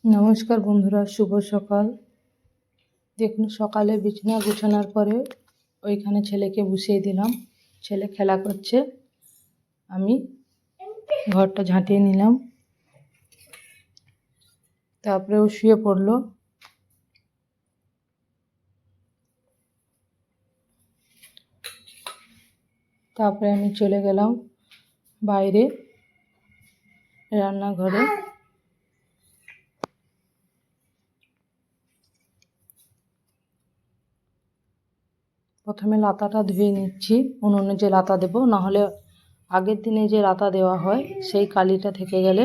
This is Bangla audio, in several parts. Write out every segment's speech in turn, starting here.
নমস্কার বন্ধুরা, শুভ সকাল। দেখুন, সকালে বিছানা গুছানোর পরে ওইখানে ছেলেকে বসিয়ে দিলাম। ছেলে খেলা করছে, আমি ঘরটা ঝাঁটিয়ে নিলাম। তারপরে ও শুয়ে পড়লো। তারপরে আমি চলে গেলাম বাইরে রান্নাঘরে। প্রথমে লাতাটা ধুয়ে নিচ্ছি, উনুনে যে লাতা দেবো, নাহলে আগের দিনে যে লাতা দেওয়া হয় সেই কালিটা থেকে গেলে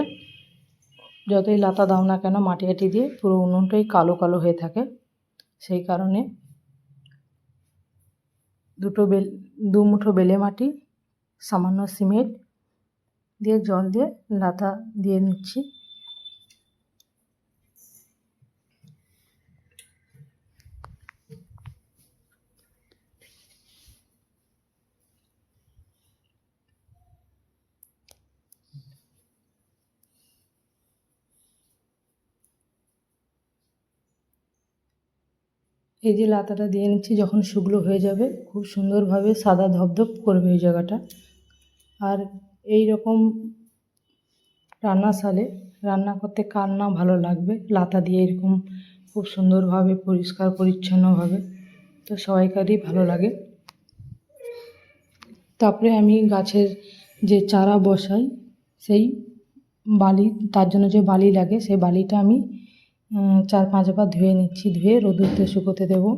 যতই লাতা দাও না কেন মাটি আটি দিয়ে পুরো উনুনটাই কালো কালো হয়ে থাকে। সেই কারণে দু মুঠো বেলে মাটি, সামান্য সিমেন্ট দিয়ে জল দিয়ে লাতা দিয়ে নিচ্ছি। এই যে লাতাটা দিয়ে নিচ্ছি, যখন শুকনো হয়ে যাবে খুব সুন্দরভাবে সাদা ধপধপ করবে এই জায়গাটা। আর এই রকম রান্নাশালে রান্না করতে কার না ভালো লাগবে, লাতা দিয়ে এরকম খুব সুন্দরভাবে পরিষ্কার পরিচ্ছন্নভাবে, তো সবাইকারই ভালো লাগে। তারপরে আমি গাছের যে চারা বসাই সেই বালি, তার জন্য যে বালি লাগে সেই বালিটা আমি 4-5 বার ধুয়ে নিচ্ছি। ধুয়ে রোদ্দুরতে শুকোতে দেবো।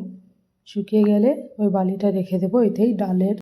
শুকিয়ে গেলে ওই বালিটা রেখে দেবো, এতেই ডালের